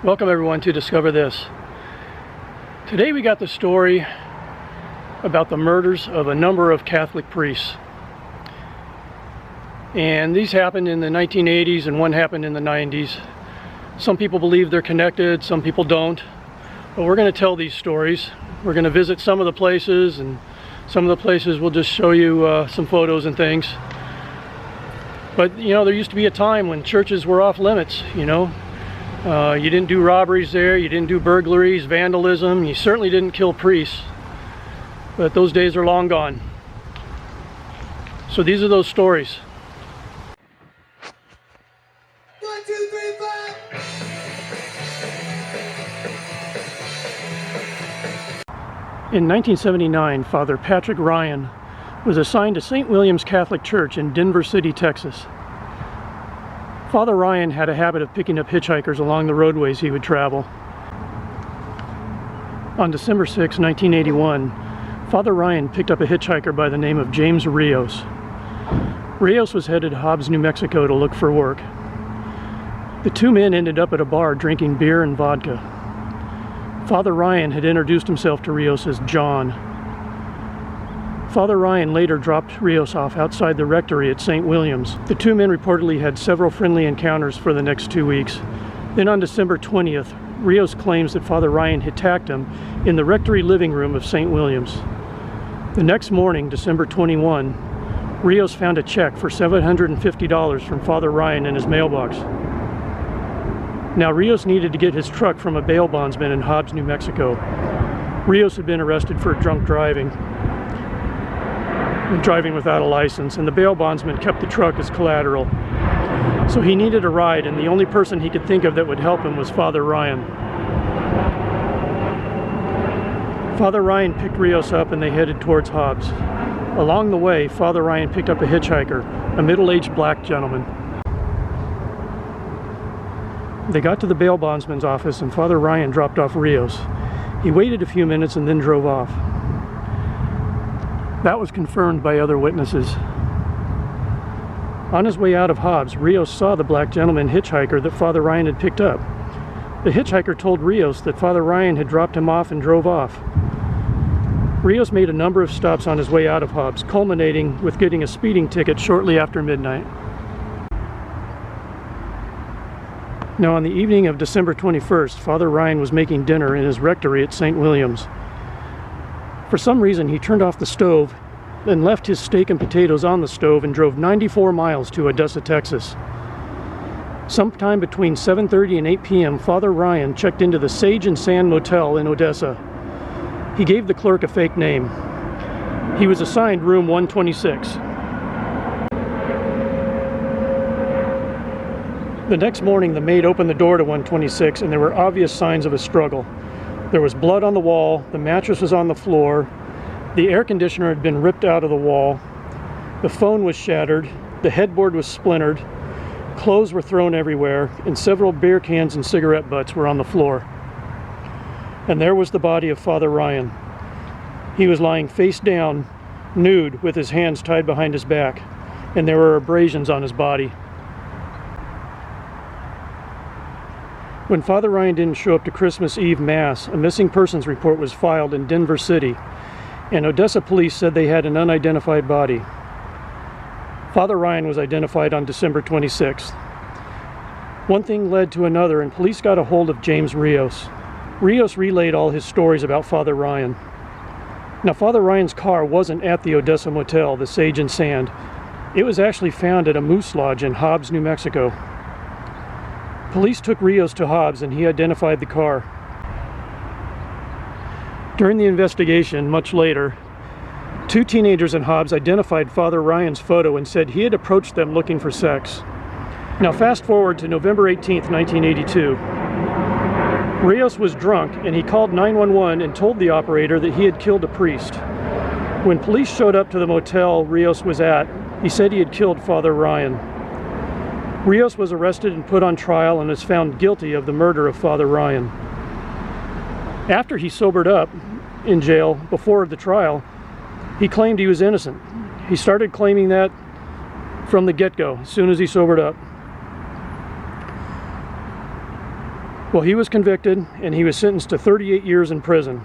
Welcome everyone to Discover This. Today we got the story about the murders of a number of Catholic priests. And these happened in the 1980s and one happened in the 90s. Some people believe they're connected, some people don't. But we're going to tell these stories. We're going to visit some of the places, and some of the places we'll just show you some photos and things. But you know, there used to be a time when churches were off limits, you know. You didn't do robberies there, you didn't do burglaries, vandalism, you certainly didn't kill priests. But those days are long gone. So these are those stories. 1, 2, 3, 4. In 1979, Father Patrick Ryan was assigned to St. William's Catholic Church in Denver City, Texas. Father Ryan had a habit of picking up hitchhikers along the roadways he would travel. On December 6, 1981, Father Ryan picked up a hitchhiker by the name of James Rios. Rios was headed to Hobbs, New Mexico to look for work. The two men ended up at a bar drinking beer and vodka. Father Ryan had introduced himself to Rios as John. Father Ryan later dropped Rios off outside the rectory at St. William's. The two men reportedly had several friendly encounters for the next 2 weeks. Then on December 20th, Rios claims that Father Ryan had attacked him in the rectory living room of St. William's. The next morning, December 21, Rios found a check for $750 from Father Ryan in his mailbox. Now, Rios needed to get his truck from a bail bondsman in Hobbs, New Mexico. Rios had been arrested for drunk driving without a license, and the bail bondsman kept the truck as collateral. So he needed a ride, and the only person he could think of that would help him was Father Ryan. Father Ryan picked Rios up and they headed towards Hobbs. Along the way, Father Ryan picked up a hitchhiker, a middle-aged black gentleman. They got to the bail bondsman's office and Father Ryan dropped off Rios. He waited a few minutes and then drove off. That was confirmed by other witnesses. On his way out of Hobbs, Rios saw the black gentleman hitchhiker that Father Ryan had picked up. The hitchhiker told Rios that Father Ryan had dropped him off and drove off. Rios made a number of stops on his way out of Hobbs, culminating with getting a speeding ticket shortly after midnight. Now, on the evening of December 21st, Father Ryan was making dinner in his rectory at St. William's. For some reason, he turned off the stove and left his steak and potatoes on the stove and drove 94 miles to Odessa, Texas. Sometime between 7:30 and 8 p.m., Father Ryan checked into the Sage and Sand Motel in Odessa. He gave the clerk a fake name. He was assigned room 126. The next morning, the maid opened the door to 126, and there were obvious signs of a struggle. There was blood on the wall, the mattress was on the floor, the air conditioner had been ripped out of the wall, the phone was shattered, the headboard was splintered, clothes were thrown everywhere, and several beer cans and cigarette butts were on the floor. And there was the body of Father Ryan. He was lying face down, nude, with his hands tied behind his back, and there were abrasions on his body. When Father Ryan didn't show up to Christmas Eve Mass, a missing persons report was filed in Denver City, and Odessa police said they had an unidentified body. Father Ryan was identified on December 26th. One thing led to another, and police got a hold of James Rios. Rios relayed all his stories about Father Ryan. Now, Father Ryan's car wasn't at the Odessa Motel, the Sage and Sand. It was actually found at a moose lodge in Hobbs, New Mexico. Police took Rios to Hobbs and he identified the car. During the investigation, much later, two teenagers in Hobbs identified Father Ryan's photo and said he had approached them looking for sex. Now fast forward to November 18th, 1982. Rios was drunk and he called 911 and told the operator that he had killed a priest. When police showed up to the motel Rios was at, he said he had killed Father Ryan. Rios was arrested and put on trial and was found guilty of the murder of Father Ryan. After he sobered up in jail before the trial, he claimed he was innocent. He started claiming that from the get-go, as soon as he sobered up. Well, he was convicted and he was sentenced to 38 years in prison.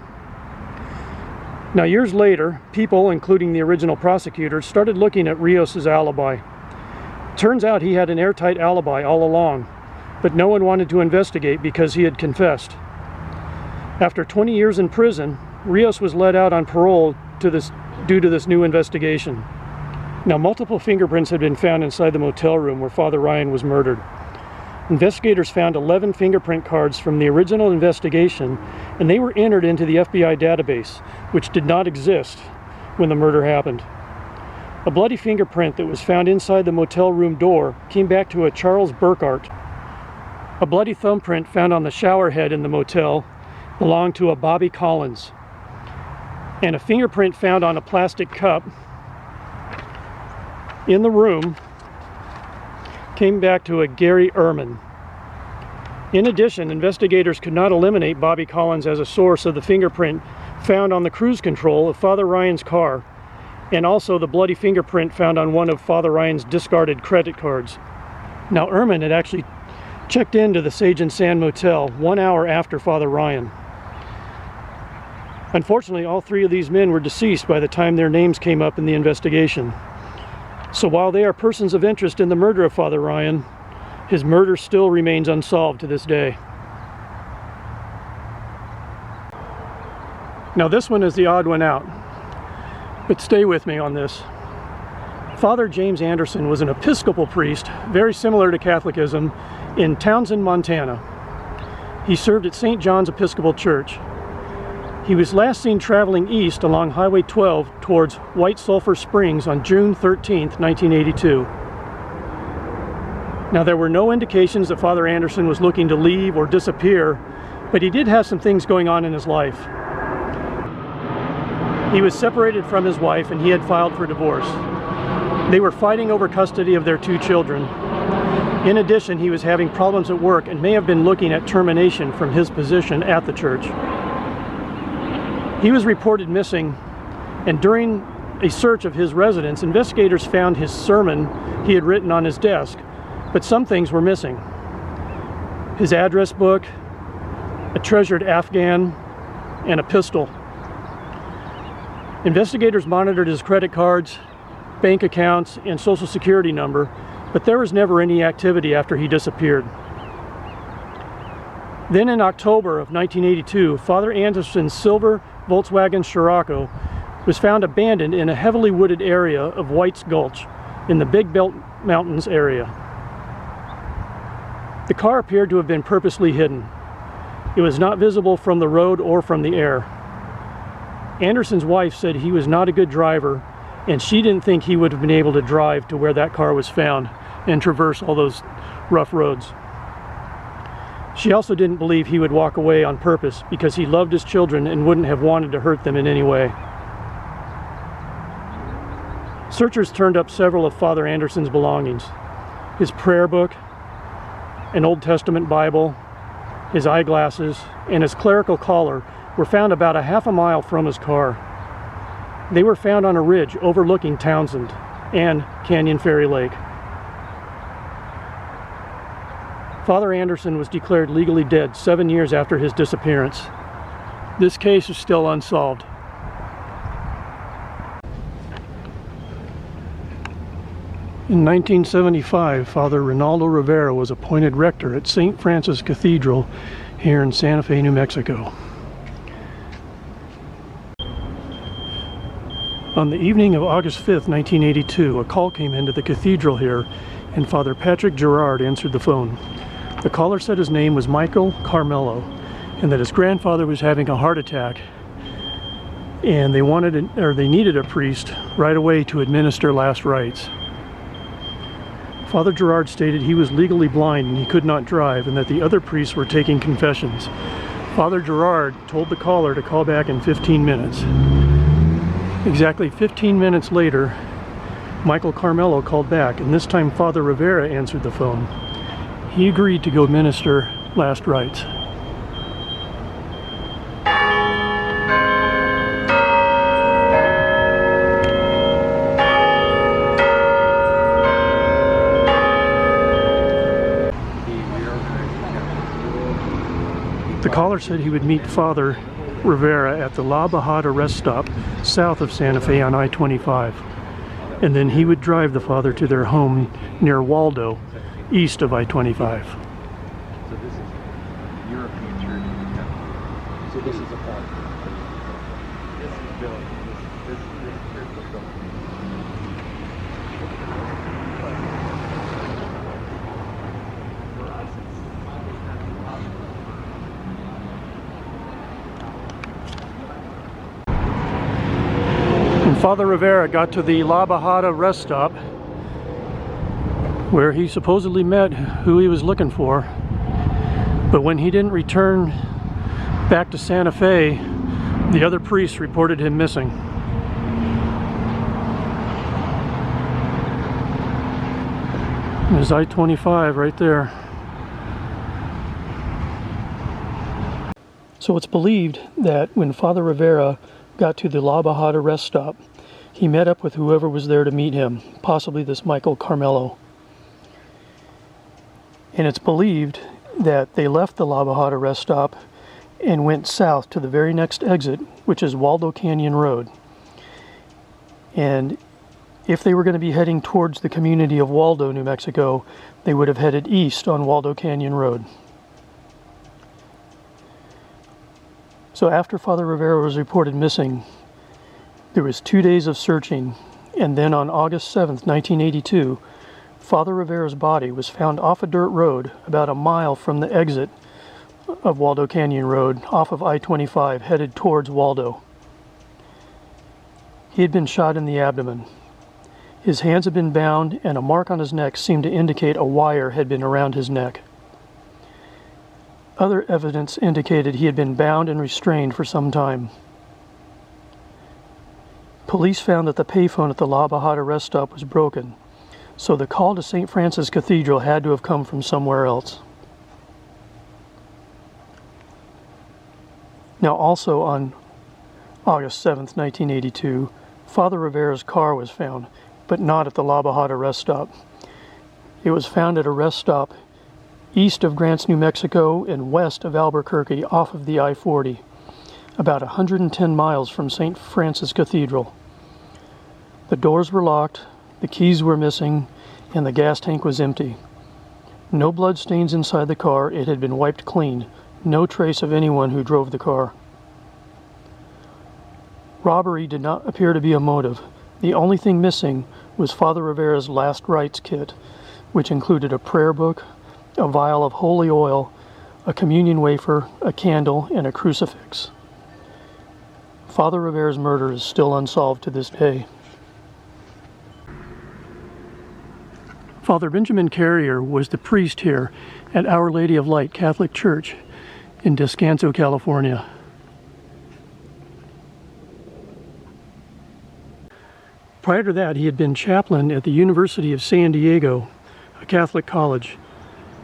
Now, years later, people, including the original prosecutors, started looking at Rios's alibi. Turns out he had an airtight alibi all along, but no one wanted to investigate because he had confessed. After 20 years in prison, Rios was let out on parole due to this new investigation. Now, multiple fingerprints had been found inside the motel room where Father Ryan was murdered. Investigators found 11 fingerprint cards from the original investigation, and they were entered into the FBI database, which did not exist when the murder happened. A bloody fingerprint that was found inside the motel room door came back to a Charles Burkhart. A bloody thumbprint found on the shower head in the motel belonged to a Bobby Collins. And a fingerprint found on a plastic cup in the room came back to a Gary Ehrman. In addition, investigators could not eliminate Bobby Collins as a source of the fingerprint found on the cruise control of Father Ryan's car, and also the bloody fingerprint found on one of Father Ryan's discarded credit cards. Now, Ehrman had actually checked into the Sage and Sand Motel 1 hour after Father Ryan. Unfortunately, all three of these men were deceased by the time their names came up in the investigation. So while they are persons of interest in the murder of Father Ryan, his murder still remains unsolved to this day. Now, this one is the odd one out, but stay with me on this. Father James Anderson was an Episcopal priest, very similar to Catholicism, in Townsend, Montana. He served at St. John's Episcopal Church. He was last seen traveling east along Highway 12 towards White Sulphur Springs on June 13, 1982. Now, there were no indications that Father Anderson was looking to leave or disappear, but he did have some things going on in his life. He was separated from his wife and he had filed for divorce. They were fighting over custody of their 2 children. In addition, he was having problems at work and may have been looking at termination from his position at the church. He was reported missing, and during a search of his residence, investigators found his sermon he had written on his desk, but some things were missing. His address book, a treasured Afghan, and a pistol. Investigators monitored his credit cards, bank accounts, and social security number, but there was never any activity after he disappeared. Then in October of 1982, Father Anderson's silver Volkswagen Scirocco was found abandoned in a heavily wooded area of White's Gulch in the Big Belt Mountains area. The car appeared to have been purposely hidden. It was not visible from the road or from the air. Anderson's wife said he was not a good driver, and she didn't think he would have been able to drive to where that car was found and traverse all those rough roads. She also didn't believe he would walk away on purpose because he loved his children and wouldn't have wanted to hurt them in any way. Searchers turned up several of Father Anderson's belongings. His prayer book, an Old Testament Bible, his eyeglasses, and his clerical collar were found about a half a mile from his car. They were found on a ridge overlooking Townsend and Canyon Ferry Lake. Father Anderson was declared legally dead 7 years after his disappearance. This case is still unsolved. In 1975, Father Rinaldo Rivera was appointed rector at St. Francis Cathedral here in Santa Fe, New Mexico. On the evening of August 5th, 1982, a call came into the cathedral here, and Father Patrick Gerard answered the phone. The caller said his name was Michael Carmelo, and that his grandfather was having a heart attack, and they needed a priest right away to administer last rites. Father Gerard stated he was legally blind and he could not drive, and that the other priests were taking confessions. Father Gerard told the caller to call back in 15 minutes. Exactly 15 minutes later, Michael Carmelo called back, and this time Father Rivera answered the phone. He agreed to go minister last rites. The caller said he would meet Father Rivera at the La Bajada rest stop south of Santa Fe on I-25, and then he would drive the father to their home near Waldo, east of I-25. So this is European church. So this is a part. This is built. This church was built. And Father Rivera got to the La Bajada rest stop, where he supposedly met who he was looking for. But when he didn't return back to Santa Fe, the other priests reported him missing. There's I-25 right there. So it's believed that when Father Rivera got to the La Bajada rest stop, he met up with whoever was there to meet him, possibly this Michael Carmelo. And it's believed that they left the La Bajada rest stop and went south to the very next exit, which is Waldo Canyon Road. And if they were going to be heading towards the community of Waldo, New Mexico, they would have headed east on Waldo Canyon Road. So after Father Rivera was reported missing, there was 2 days of searching, and then on August 7th, 1982, Father Rivera's body was found off a dirt road about a mile from the exit of Waldo Canyon Road, off of I-25, headed towards Waldo. He had been shot in the abdomen. His hands had been bound, and a mark on his neck seemed to indicate a wire had been around his neck. Other evidence indicated he had been bound and restrained for some time. Police found that the payphone at the La Bajada rest stop was broken, so the call to St. Francis Cathedral had to have come from somewhere else. Now, also on August 7th, 1982, Father Rivera's car was found, but not at the La Bajada rest stop. It was found at a rest stop east of Grants, New Mexico, and west of Albuquerque off of the I-40, about 110 miles from St. Francis Cathedral. The doors were locked, the keys were missing, and the gas tank was empty. No blood stains inside the car. It had been wiped clean. No trace of anyone who drove the car. Robbery did not appear to be a motive. The only thing missing was Father Rivera's last rites kit, which included a prayer book, a vial of holy oil, a communion wafer, a candle, and a crucifix. Father Rivera's murder is still unsolved to this day. Father Benjamin Carrier was the priest here at Our Lady of Light Catholic Church in Descanso, California. Prior to that, he had been chaplain at the University of San Diego, a Catholic college.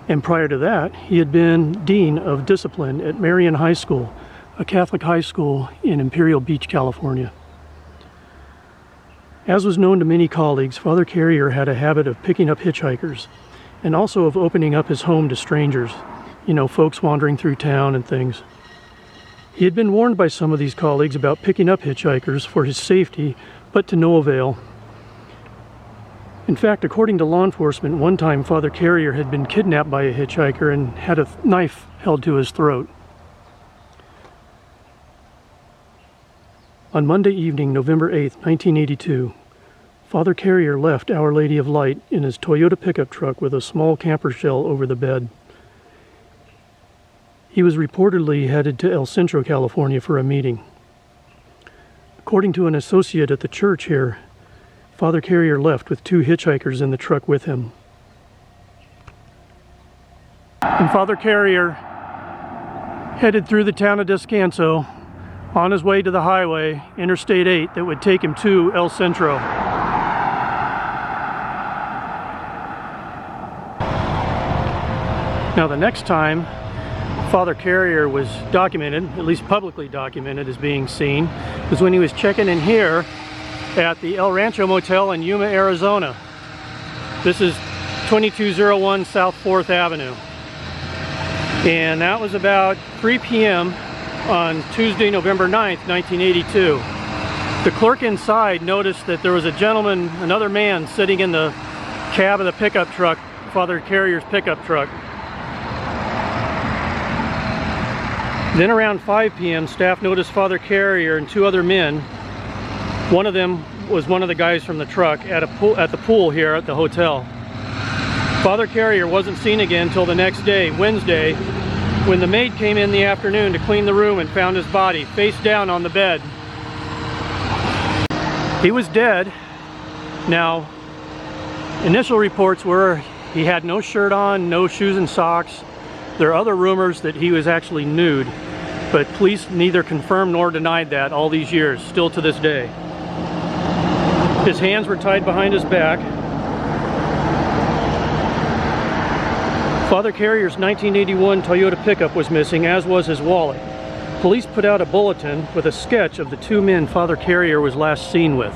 And prior to that, he had been Dean of Discipline at Marian High School, a Catholic high school in Imperial Beach, California. As was known to many colleagues, Father Carrier had a habit of picking up hitchhikers and also of opening up his home to strangers, you know, folks wandering through town and things. He had been warned by some of these colleagues about picking up hitchhikers for his safety, but to no avail. In fact, according to law enforcement, one time Father Carrier had been kidnapped by a hitchhiker and had a knife held to his throat. On Monday evening, November 8th, 1982, Father Carrier left Our Lady of Light in his Toyota pickup truck with a small camper shell over the bed. He was reportedly headed to El Centro, California for a meeting. According to an associate at the church here, Father Carrier left with 2 hitchhikers in the truck with him. And Father Carrier headed through the town of Descanso on his way to the highway, Interstate 8, that would take him to El Centro. Now, the next time Father Carrier was documented, at least publicly documented as being seen, was when he was checking in here at the El Rancho Motel in Yuma, Arizona. This is 2201 South 4th Avenue. And that was about 3 p.m. on Tuesday, November 9th, 1982. The clerk inside noticed that there was a gentleman, another man, sitting in the cab of the pickup truck, Father Carrier's pickup truck. Then around 5 p.m. staff noticed Father Carrier and two other men. One of them was one of the guys from the truck at the pool here at the hotel. Father Carrier wasn't seen again until the next day, Wednesday, when the maid came in the afternoon to clean the room and found his body face down on the bed. He was dead. Now, initial reports were he had no shirt on, no shoes and socks. There are other rumors that he was actually nude, but police neither confirmed nor denied that all these years, still to this day. His hands were tied behind his back. Father Carrier's 1981 Toyota pickup was missing, as was his wallet. Police put out a bulletin with a sketch of the two men Father Carrier was last seen with.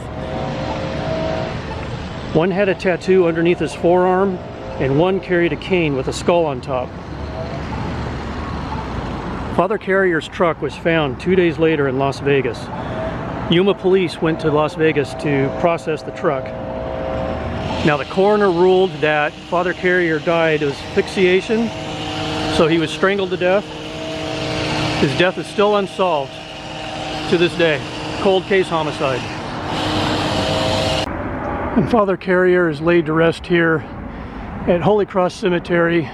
One had a tattoo underneath his forearm, and one carried a cane with a skull on top. Father Carrier's truck was found 2 days later in Las Vegas. Yuma police went to Las Vegas to process the truck. Now the coroner ruled that Father Carrier died of asphyxiation, so he was strangled to death. His death is still unsolved to this day. Cold case homicide. And Father Carrier is laid to rest here at Holy Cross Cemetery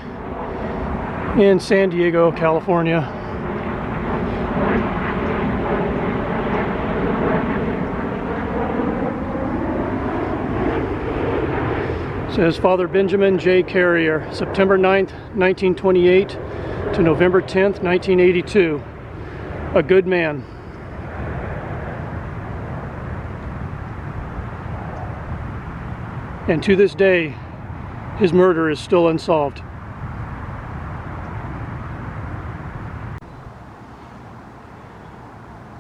in San Diego, California. It says Father Benjamin J. Carrier, September 9th, 1928 to November 10th, 1982. A good man. And to this day, his murder is still unsolved.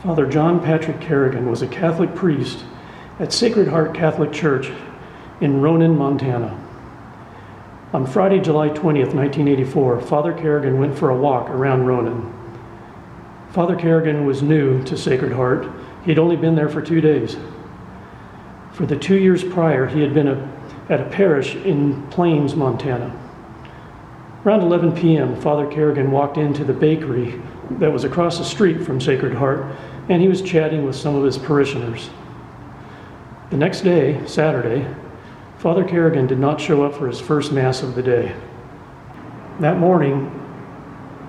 Father John Patrick Carrigan was a Catholic priest at Sacred Heart Catholic Church in Ronan, Montana. On Friday, July 20th, 1984, Father Carrigan went for a walk around Ronan. Father Carrigan was new to Sacred Heart. He'd only been there for 2 days. For the 2 years prior, he had been at a parish in Plains, Montana. Around 11 p.m., Father Carrigan walked into the bakery that was across the street from Sacred Heart, and he was chatting with some of his parishioners. The next day, Saturday, Father Carrigan did not show up for his first Mass of the day. That morning,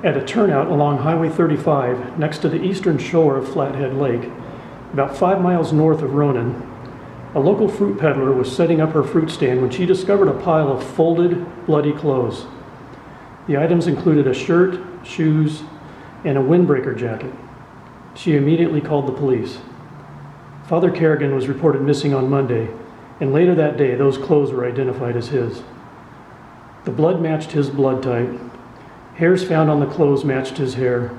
at a turnout along Highway 35, next to the eastern shore of Flathead Lake, about 5 miles north of Ronan, a local fruit peddler was setting up her fruit stand when she discovered a pile of folded, bloody clothes. The items included a shirt, shoes, and a windbreaker jacket. She immediately called the police. Father Carrigan was reported missing on Monday, and later that day, those clothes were identified as his. The blood matched his blood type. Hairs found on the clothes matched his hair.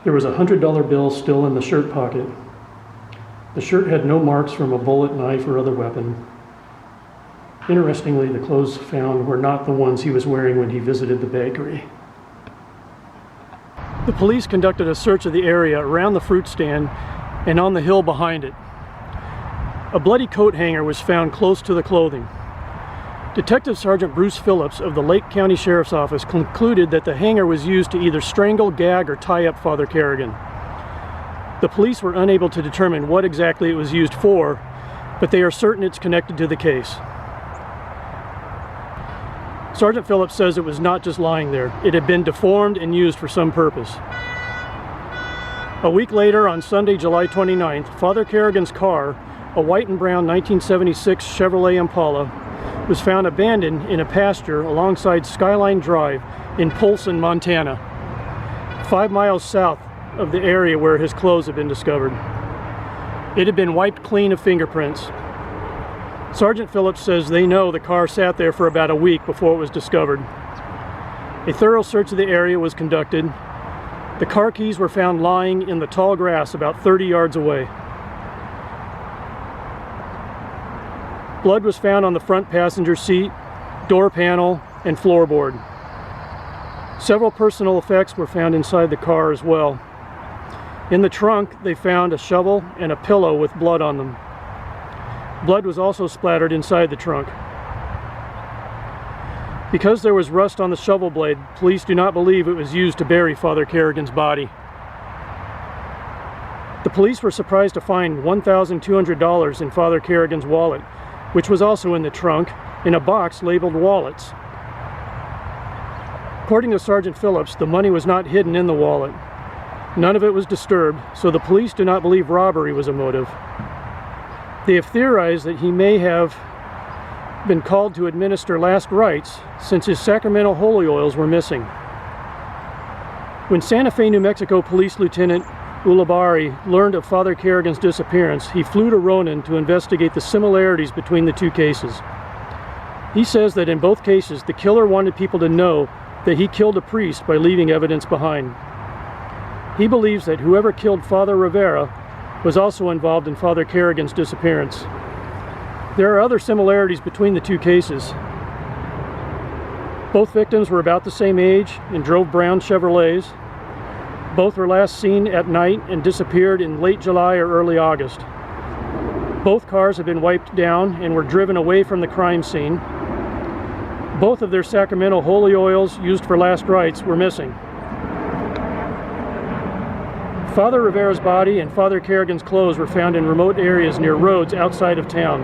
There was a $100 bill still in the shirt pocket. The shirt had no marks from a bullet, knife, or other weapon. Interestingly, the clothes found were not the ones he was wearing when he visited the bakery. The police conducted a search of the area around the fruit stand and on the hill behind it. A bloody coat hanger was found close to the clothing. Detective Sergeant Bruce Phillips of the Lake County Sheriff's Office concluded that the hanger was used to either strangle, gag, or tie up Father Carrigan. The police were unable to determine what exactly it was used for, but they are certain it's connected to the case. Sergeant Phillips says it was not just lying there. It had been deformed and used for some purpose. A week later, on Sunday, July 29th, Father Carrigan's car, a white and brown 1976 Chevrolet Impala, was found abandoned in a pasture alongside Skyline Drive in Polson, Montana, 5 miles south of the area where his clothes had been discovered. It had been wiped clean of fingerprints. Sergeant Phillips says they know the car sat there for about a week before it was discovered. A thorough search of the area was conducted. The car keys were found lying in the tall grass about 30 yards away. Blood was found on the front passenger seat, door panel, and floorboard. Several personal effects were found inside the car as well. In the trunk, they found a shovel and a pillow with blood on them. Blood was also splattered inside the trunk. Because there was rust on the shovel blade, police do not believe it was used to bury Father Carrigan's body. The police were surprised to find $1,200 in Father Carrigan's wallet, which was also in the trunk, in a box labeled wallets. According to Sergeant Phillips, the money was not hidden in the wallet. None of it was disturbed, so the police do not believe robbery was a motive. They have theorized that he may have been called to administer last rites since his sacramental holy oils were missing. When Santa Fe, New Mexico Police Lieutenant Ulibarri learned of Father Carrigan's disappearance, he flew to Ronan to investigate the similarities between the two cases. He says that in both cases, the killer wanted people to know that he killed a priest by leaving evidence behind. He believes that whoever killed Father Rivera was also involved in Father Carrigan's disappearance. There are other similarities between the two cases. Both victims were about the same age and drove brown Chevrolets. Both were last seen at night and disappeared in late July or early August. Both cars had been wiped down and were driven away from the crime scene. Both of their sacramental holy oils used for last rites were missing. Father Rivera's body and Father Carrigan's clothes were found in remote areas near roads outside of town.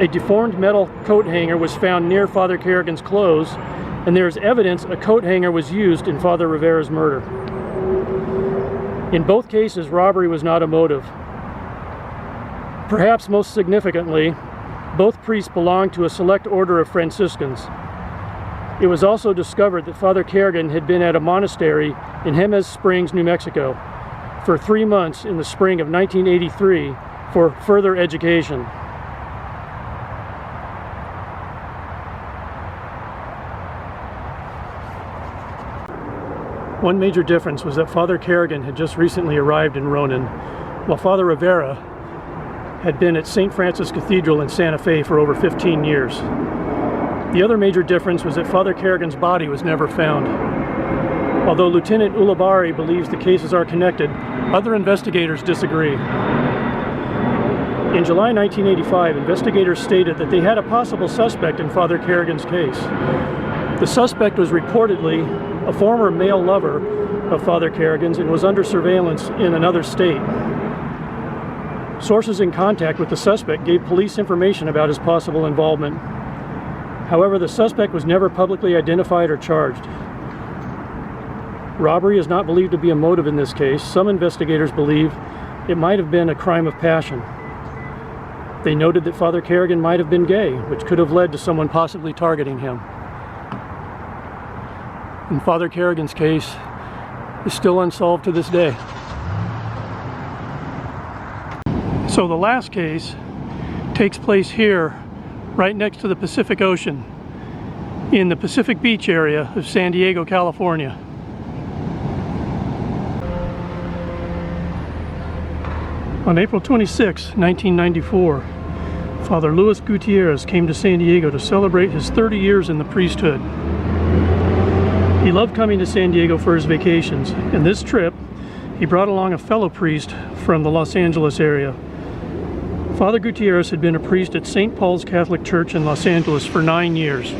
A deformed metal coat hanger was found near Father Carrigan's clothes, and there is evidence a coat hanger was used in Father Rivera's murder. In both cases, robbery was not a motive. Perhaps most significantly, both priests belonged to a select order of Franciscans. It was also discovered that Father Carrigan had been at a monastery in Jemez Springs, New Mexico, for 3 months in the spring of 1983 for further education. One major difference was that Father Carrigan had just recently arrived in Ronan, while Father Rivera had been at St. Francis Cathedral in Santa Fe for over 15 years. The other major difference was that Father Carrigan's body was never found. Although Lieutenant Ulibarri believes the cases are connected, other investigators disagree. In July 1985, investigators stated that they had a possible suspect in Father Carrigan's case. The suspect was reportedly a former male lover of Father Carrigan's and was under surveillance in another state. Sources in contact with the suspect gave police information about his possible involvement. However, the suspect was never publicly identified or charged. Robbery is not believed to be a motive in this case. Some investigators believe it might have been a crime of passion. They noted that Father Carrigan might have been gay, which could have led to someone possibly targeting him. And Father Carrigan's case is still unsolved to this day. So the last case takes place here, right next to the Pacific Ocean, in the Pacific Beach area of San Diego, California. On April 26, 1994, Father Luis Gutierrez came to San Diego to celebrate his 30 years in the priesthood. He loved coming to San Diego for his vacations, and this trip he brought along a fellow priest from the Los Angeles area. Father Gutierrez had been a priest at St. Paul's Catholic Church in Los Angeles for 9 years.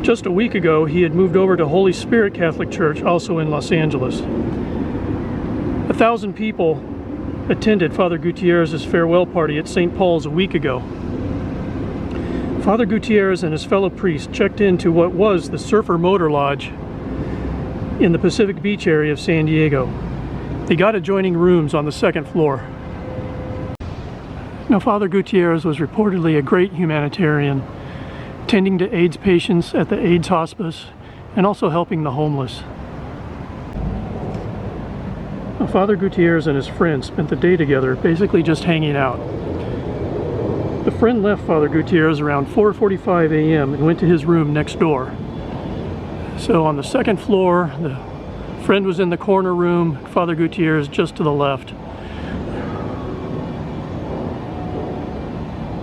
Just a week ago, he had moved over to Holy Spirit Catholic Church, also in Los Angeles. 1,000 people attended Father Gutierrez's farewell party at St. Paul's a week ago. Father Gutierrez and his fellow priests checked into what was the Surfer Motor Lodge in the Pacific Beach area of San Diego. They got adjoining rooms on the second floor. Now, Father Gutierrez was reportedly a great humanitarian, tending to AIDS patients at the AIDS hospice and also helping the homeless. Now, Father Gutierrez and his friend spent the day together, basically just hanging out. The friend left Father Gutierrez around 4:45 a.m. and went to his room next door. So on the second floor, the friend was in the corner room, Father Gutierrez just to the left.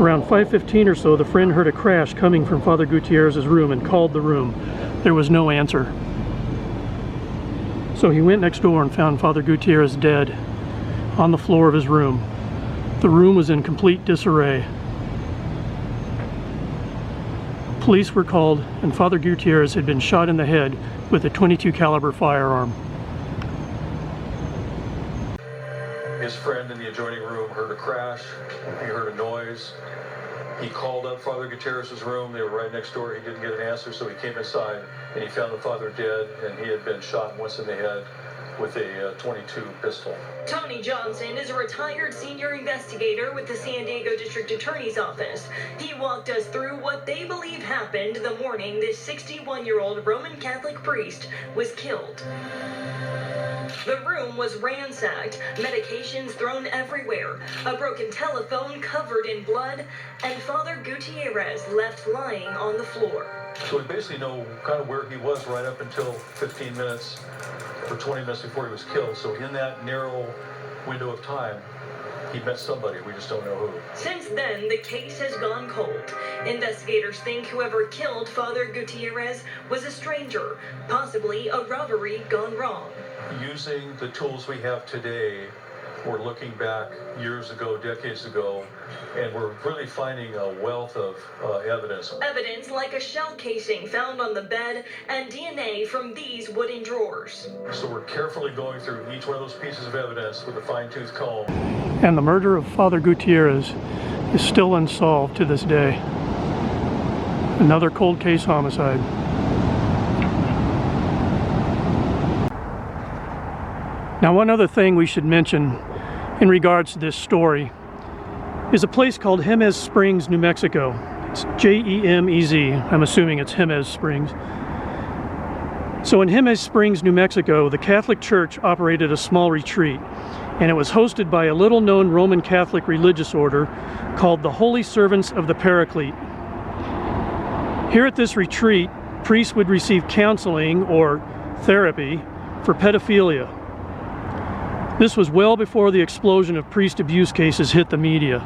Around 5:15 or so, the friend heard a crash coming from Father Gutierrez's room and called the room. There was no answer. So he went next door and found Father Gutierrez dead on the floor of his room. The room was in complete disarray. Police were called, and Father Gutierrez had been shot in the head with a .22 caliber firearm. His friend in the adjoining room heard a crash. He heard a noise. He called up Father Gutierrez's room. They were right next door. He didn't get an answer, so he came inside and he found the father dead, and he had been shot once in the head with a .22 pistol. Tony Johnson is a retired senior investigator with the San Diego District Attorney's Office. He walked us through what they believe happened the morning this 61-year-old Roman Catholic priest was killed. The room was ransacked, medications thrown everywhere, a broken telephone covered in blood, and Father Gutierrez left lying on the floor. So we basically know kind of where he was right up until 15 minutes or 20 minutes before he was killed. So in that narrow window of time, he met somebody. We just don't know who. Since then, the case has gone cold. Investigators think whoever killed Father Gutierrez was a stranger, possibly a robbery gone wrong. Using the tools we have today, we're looking back years ago, decades ago, and we're really finding a wealth of evidence. Evidence like a shell casing found on the bed and DNA from these wooden drawers. So we're carefully going through each one of those pieces of evidence with a fine-tooth comb. And the murder of Father Gutierrez is still unsolved to this day. Another cold case homicide. Now, one other thing we should mention in regards to this story is a place called Jemez Springs, New Mexico. It's J-E-M-E-Z. I'm assuming it's Jemez Springs. So in Jemez Springs, New Mexico, the Catholic Church operated a small retreat, and it was hosted by a little-known Roman Catholic religious order called the Holy Servants of the Paraclete. Here at this retreat, priests would receive counseling or therapy for pedophilia. This was well before the explosion of priest abuse cases hit the media.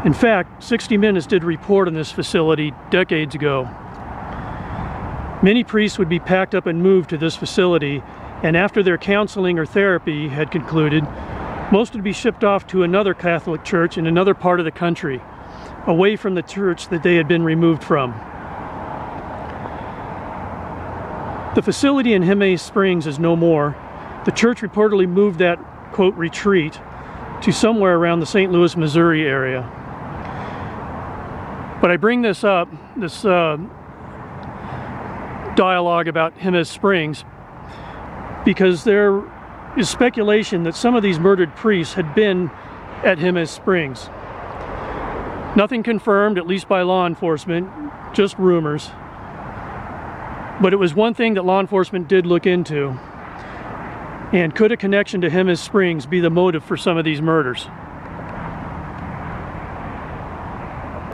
In fact, 60 Minutes did report on this facility decades ago. Many priests would be packed up and moved to this facility, and after their counseling or therapy had concluded, most would be shipped off to another Catholic church in another part of the country, away from the church that they had been removed from. The facility in Jemez Springs is no more. The church reportedly moved that, quote, retreat to somewhere around the St. Louis, Missouri area. But I bring this up, this dialogue about Jemez Springs, because there is speculation that some of these murdered priests had been at Jemez Springs. Nothing confirmed, at least by law enforcement, just rumors. But it was one thing that law enforcement did look into. And could a connection to Jemez Springs be the motive for some of these murders?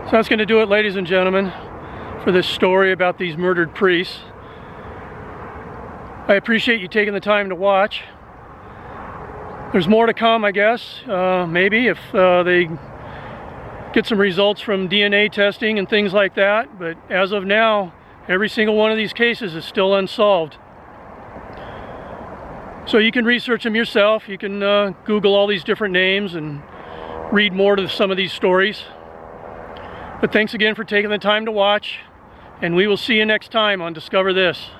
So that's going to do it, ladies and gentlemen, for this story about these murdered priests. I appreciate you taking the time to watch. There's more to come, I guess, maybe if they get some results from DNA testing and things like that. But as of now, every single one of these cases is still unsolved. So you can research them yourself. You can Google all these different names and read more to some of these stories. But thanks again for taking the time to watch, and we will see you next time on Discover This.